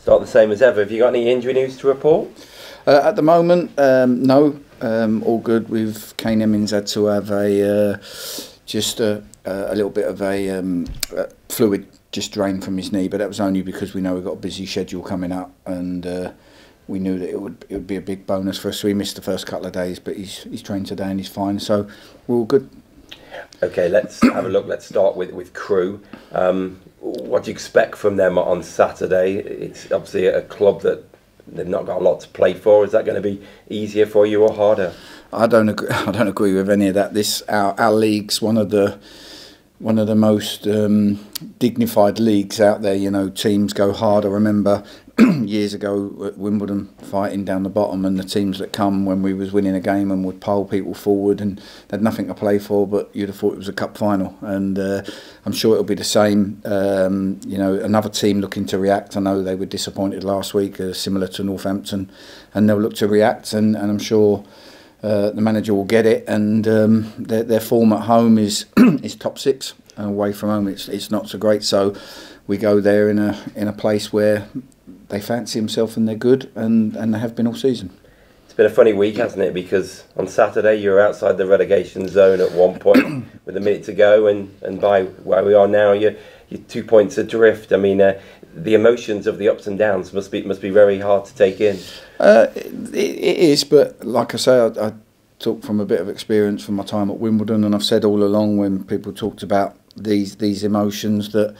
Start the same as ever. Have you got any injury news to report? At the moment, no. All good. Kane Emmons had to have just a little bit of a fluid just drained from his knee, but that was only because we know we've got a busy schedule coming up, and we knew that it would be a big bonus for us. So he missed the first couple of days, but he's trained today and he's fine. So we're all good. Okay, let's have a look. Let's start with Crewe. What do you expect from them on Saturday? It's obviously a club that they've not got a lot to play for. Is that going to be easier for you or harder? I don't agree with any of that. Our league's one of the most dignified leagues out there. You know, teams go hard. I remember years ago at Wimbledon fighting down the bottom, and the teams that come when we was winning a game and would pole people forward and they had nothing to play for, but you'd have thought it was a cup final. And I'm sure it'll be the same. You know, another team looking to react. I know they were disappointed last week, similar to Northampton, and they'll look to react. And I'm sure the manager will get it. And their form at home is top six, and away from home it's not so great. So we go there in a place where they fancy themselves and they're good, and they have been all season. It's been a funny week, hasn't it? Because on Saturday you were outside the relegation zone at one point with a minute to go, and by where we are now, you're 2 points adrift. I mean, the emotions of the ups and downs must be very hard to take in. It is, but like I say, I talk from a bit of experience from my time at Wimbledon, and I've said all along when people talked about these emotions that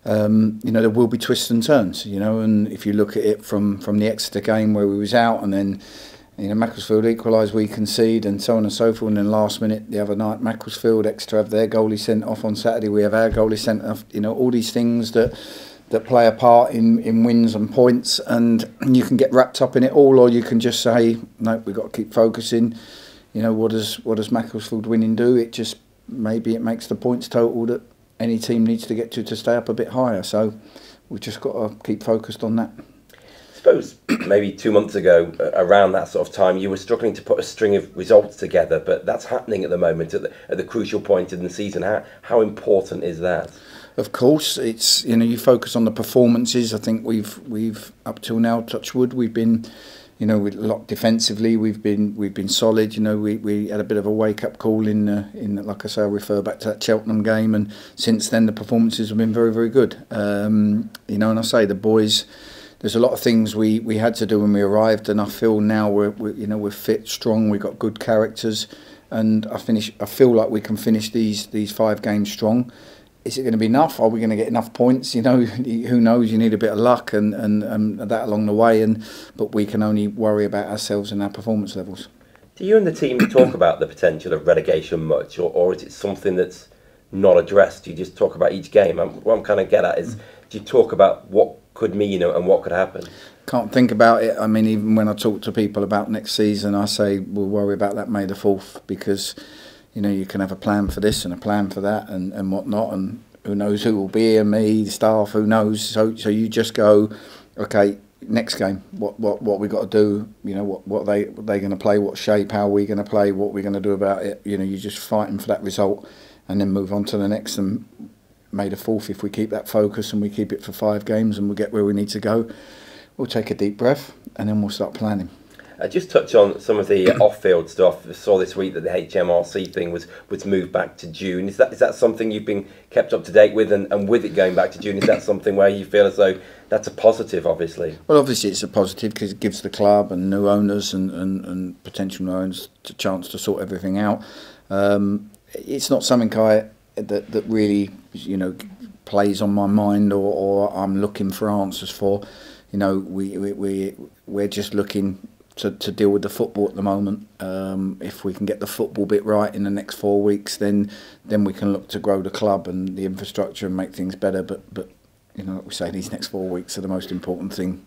you know, there will be twists and turns, you know, and if you look at it from the Exeter game where we was out, and then, you know, Macclesfield equalised, we concede, and so on and so forth, and then last minute the other night Macclesfield, Exeter have their goalie sent off on Saturday, we have our goalie sent off, you know, all these things that play a part in wins and points, and you can get wrapped up in it all, or you can just say, no, we've got to keep focusing. You know, what does Macclesfield winning do? It just, maybe it makes the points total that any team needs to get to stay up a bit higher. So we've just got to keep focused on that. I suppose maybe 2 months ago, around that sort of time, you were struggling to put a string of results together, but that's happening at the moment, at the crucial point in the season. How important is that? Of course, it's, you know, you focus on the performances. I think we've up till now, touch wood, we've been, you know, a lot defensively. We've been solid. You know, we had a bit of a wake up call in like I say, I refer back to that Cheltenham game, and since then the performances have been very, very good. You know, and I say the boys, there's a lot of things we had to do when we arrived, and I feel now we're fit, strong. We've got good characters, and I feel like we can finish these 5 games strong. Is it going to be enough? Are we going to get enough points? You know, who knows? You need a bit of luck and that along the way. But we can only worry about ourselves and our performance levels. Do you and the team talk about the potential of relegation much, or is it something that's not addressed? Do you just talk about each game? What I'm kind of get at is, do you talk about what could mean and what could happen? Can't think about it. I mean, even when I talk to people about next season, I say we'll worry about that May the 4th, because you know, you can have a plan for this and a plan for that and whatnot, and who knows who will be here, me, the staff, who knows. So you just go, okay, next game, what we got to do, you know, what they going to play, what shape, how are we going to play, what we're going to do about it. You know, you're just fighting for that result and then move on to the next, and May the 4th, if we keep that focus and we keep it for 5 games and we get where we need to go, we'll take a deep breath and then we'll start planning. Just touch on some of the off-field stuff. I saw this week that the HMRC thing was moved back to June. Is that something you've been kept up to date with? And with it going back to June, is that something where you feel as though that's a positive, obviously? Well, obviously it's a positive because it gives the club and new owners and potential new owners a chance to sort everything out. It's not something that really, you know, plays on my mind or I'm looking for answers for. You know, we're just looking to deal with the football at the moment. If we can get the football bit right in the next 4 weeks, then we can look to grow the club and the infrastructure and make things better. But you know, like we say, these next 4 weeks are the most important thing.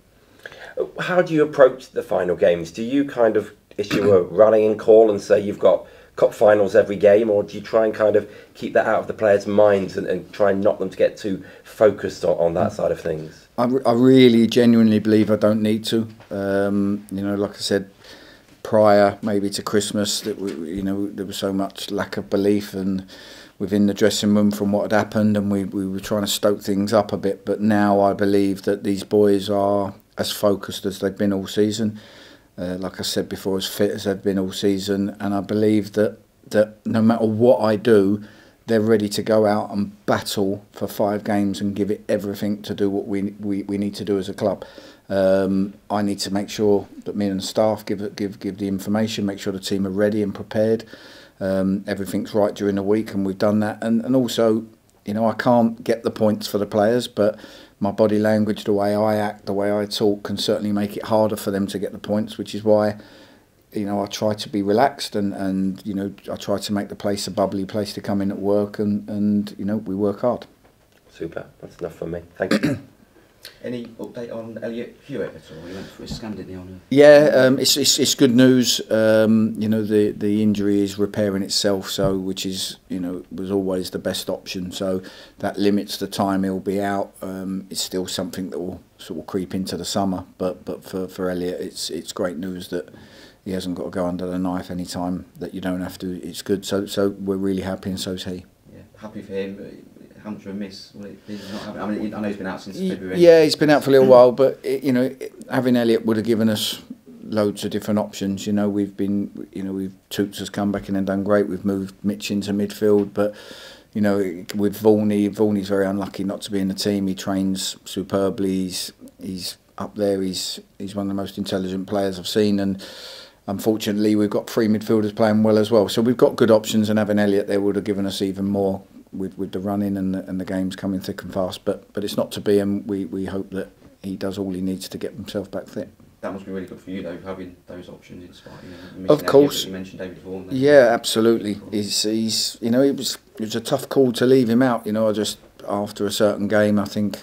How do you approach the final games? Do you kind of issue a rallying call and say you've got cup finals every game, or do you try and kind of keep that out of the players' minds and try and not them to get too focused on that side of things? I really genuinely believe I don't need to. You know, like I said, prior maybe to Christmas, that you know, there was so much lack of belief and within the dressing room from what had happened, and we were trying to stoke things up a bit. But now I believe that these boys are as focused as they've been all season. Like I said before, as fit as they've been all season, and I believe that no matter what I do, they're ready to go out and battle for 5 games and give it everything to do what we need to do as a club. I need to make sure that me and the staff give the information, make sure the team are ready and prepared. Everything's right during the week, and we've done that. And also, you know, I can't get the points for the players, but my body language, the way I act, the way I talk, can certainly make it harder for them to get the points, which is why, you know, I try to be relaxed and you know, I try to make the place a bubbly place to come in at work, and you know, we work hard. Super, that's enough for me. Thank you. Any update on Elliot Hewitt at all? He went for a scan, didn't he? Yeah, it's good news. You know, the injury is repairing itself, so which is, you know, was always the best option. So that limits the time he'll be out. It's still something that will sort of creep into the summer, but for Elliot, it's great news that he hasn't got to go under the knife any time that you don't have to. It's good. So we're really happy, and so's he. Yeah, happy for him. Hampshire miss. Will it be not happy? I mean, I know he's been out since February. Yeah, he's been out for a little while, but you know, having Elliot would have given us loads of different options. You know, Toots has come back in and done great. We've moved Mitch into midfield, but you know, with Vaughan's very unlucky not to be in the team. He trains superbly. He's up there. He's one of the most intelligent players I've seen, and unfortunately, we've got 3 midfielders playing well as well. So we've got good options, and having Elliot there would have given us even more. With the running and the games coming thick and fast, but it's not to be, and we hope that he does all he needs to get himself back fit. That must be really good for you though, having those options in spite. Of course, you mentioned David Vaughan. Yeah, absolutely. He's you know, it was a tough call to leave him out. You know, I just after a certain game, I think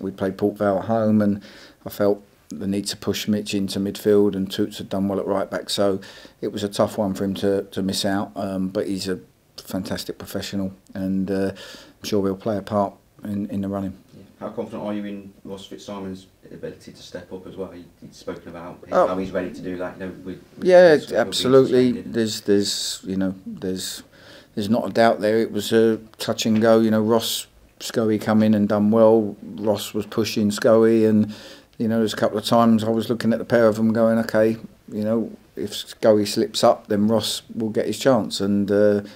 we played Port Vale at home, and I felt the need to push Mitch into midfield, and Toots had done well at right back, so it was a tough one for him to miss out. But he's a fantastic professional, and I'm sure he'll play a part in the running. Yeah. How confident are you in Ross Fitzsimon's ability to step up as well? He's spoken about how he's ready to do that. You know, yeah, absolutely. There's not a doubt there. It was a touch and go. You know, Scully come in and done well. Ross was pushing Scully, and you know, there's a couple of times I was looking at the pair of them going, okay, you know, if Scully slips up, then Ross will get his chance, and.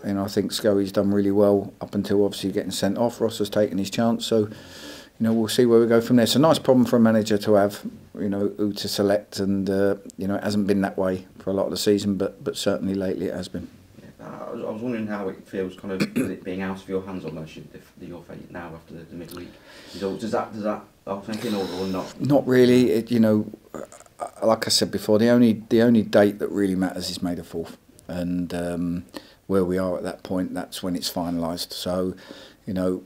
You know, I think Scully's done really well up until obviously getting sent off. Ross has taken his chance, so you know, we'll see where we go from there. It's a nice problem for a manager to have, you know, who to select, and you know, it hasn't been that way for a lot of the season, but certainly lately it has been. Yeah, I was wondering how it feels, kind of with it being out of your hands almost, your fate now after the midweek. Does that thinking or not? Not really. You know, like I said before, the only date that really matters is May the 4th, and. Where we are at that point, that's when it's finalised. So, you know,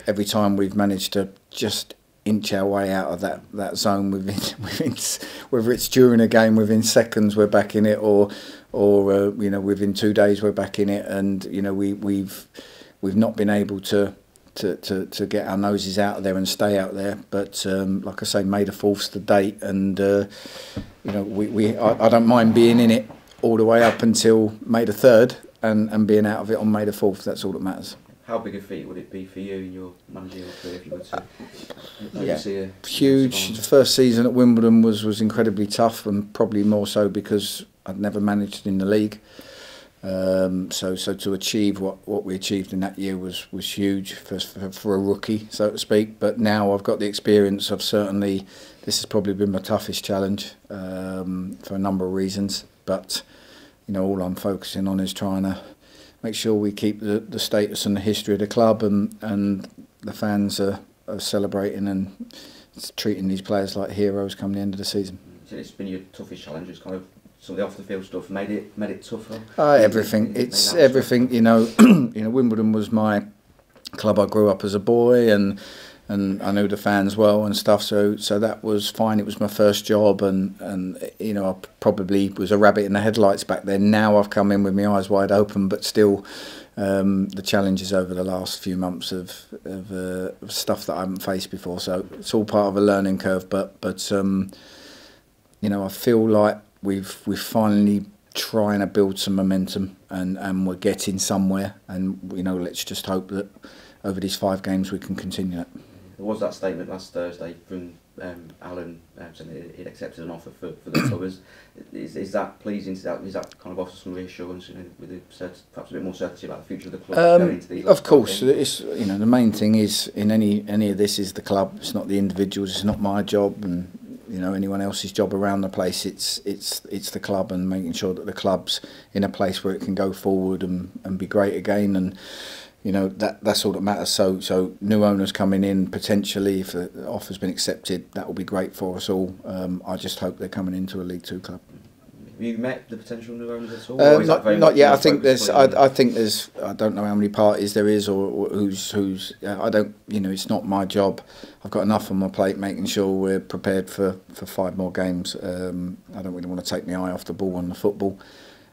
every time we've managed to just inch our way out of that zone, whether it's during a game, within seconds we're back in it, or you know, within 2 days we're back in it, and you know, we've not been able to get our noses out of there and stay out there. But like I say, May the 4th's the date, and you know, I don't mind being in it all the way up until May the 3rd. And being out of it on May the 4th, that's all that matters. How big a feat would it be for you in your managerial career if you were to yeah, huge. The first season at Wimbledon was incredibly tough, and probably more so because I'd never managed in the league. So to achieve what we achieved in that year was huge for a rookie, so to speak. But now I've got the experience of certainly, this has probably been my toughest challenge for a number of reasons. But you know, all I'm focusing on is trying to make sure we keep the status and the history of the club, and the fans are celebrating and treating these players like heroes come the end of the season. So it's been your toughest challenge. It's kind of some of the off the field stuff made it tougher. Everything. It's everything. You know, you know, Wimbledon was my club. I grew up as a boy, and I knew the fans well and stuff, so that was fine. It was my first job, and you know, I probably was a rabbit in the headlights back then. Now I've come in with my eyes wide open, but still, the challenges over the last few months of stuff that I haven't faced before. So it's all part of a learning curve. But you know, I feel like we've finally trying to build some momentum, and we're getting somewhere. And you know, let's just hope that over these 5 games we can continue that. There was that statement last Thursday from Alan saying that he'd accepted an offer for the club. Is that pleasing? Is that kind of offers some reassurance, with perhaps a bit more certainty about the future of the club going into these? Of course, it's, the main thing is in any of this is the club. It's not the individuals. It's not my job, and anyone else's job around the place. It's the club, and making sure that the club's in a place where it can go forward and be great again. And that's all that matters. So new owners coming in potentially, if the offer's been accepted, that will be great for us all. I just hope they're coming into a League Two club. Have you met the potential new owners at all? Not yet. I think there's. I don't know how many parties there is, or who's. I don't. It's not my job. I've got enough on my plate, making sure we're prepared for 5 more games. I don't really want to take my eye off the ball on the football,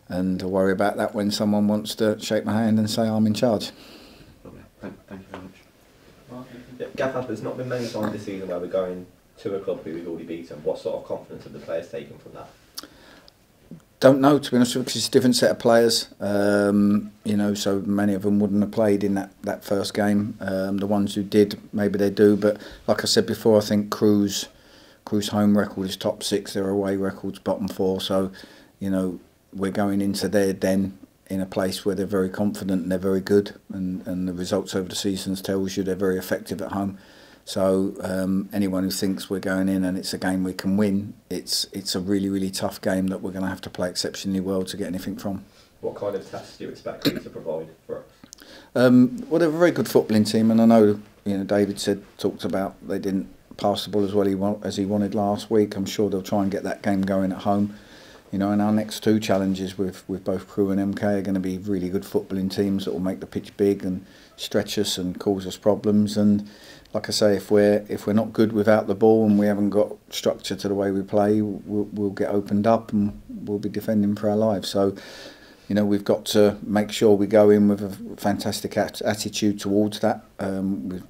and worry about that when someone wants to shake my hand and say I'm in charge. Thank you very much. Yeah, Gaffer, there's not been many times this season where we're going to a club who we've already beaten. What sort of confidence have the players taken from that? Don't know, to be honest with you, because it's a different set of players. So many of them wouldn't have played in that first game. The ones who did, maybe they do. But like I said before, I think Crewe's home record is top 6. Their away record's bottom 4. So, we're going into their den in a place where they're very confident and they're very good. And the results over the seasons tells you they're very effective at home. So anyone who thinks we're going in and it's a game we can win, it's a really, really tough game that we're going to have to play exceptionally well to get anything from. What kind of tests do you expect you to provide for us? Well, they're a very good footballing team, and I know David talked about they didn't pass the ball as well as he wanted last week. I'm sure they'll try and get that game going at home. And our next 2 challenges with both Crewe and MK are going to be really good footballing teams that will make the pitch big and stretch us and cause us problems. And like I say, if we're not good without the ball and we haven't got structure to the way we play, we'll get opened up and we'll be defending for our lives. So, we've got to make sure we go in with a fantastic attitude towards that.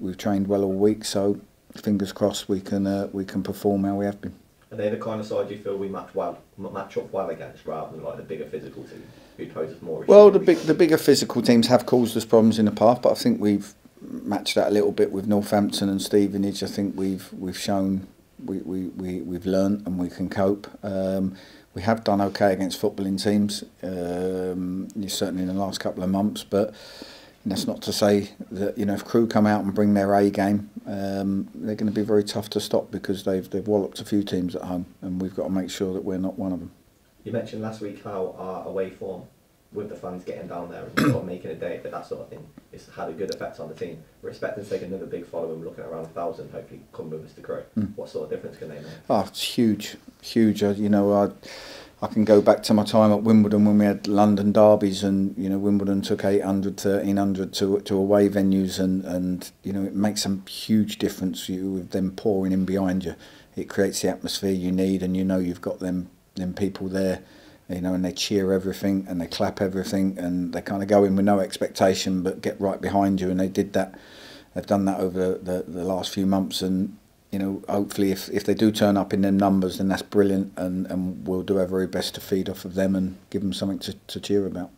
We've trained well all week, so fingers crossed we can perform how we have been. Are they the kind of side you feel we match up well against, rather than like the bigger physical team who poses more issues? Well, the bigger physical teams have caused us problems in the past, but I think we've matched that a little bit with Northampton and Stevenage. I think we've shown we've learnt and we can cope. We have done okay against footballing teams, certainly in the last couple of months, but that's not to say that if Crewe come out and bring their A game, they're going to be very tough to stop, because they've walloped a few teams at home, and we've got to make sure that we're not one of them. You mentioned last week how our away form, with the fans getting down there and sort of making a day of it, that sort of thing, it's had a good effect on the team. We're expecting to take another big following. We're looking at around 1,000, hopefully, come with us to Crewe. What sort of difference can they make? Oh, it's huge. I can go back to my time at Wimbledon when we had London derbies, and Wimbledon took 800, 1,300 to away venues, and it makes a huge difference with them pouring in behind you. It creates the atmosphere you need, and you've got them people there, and they cheer everything and they clap everything, and they kind of go in with no expectation but get right behind you, and they did that. They've done that over the last few months, and hopefully if they do turn up in them numbers, then that's brilliant, and we'll do our very best to feed off of them and give them something to cheer about.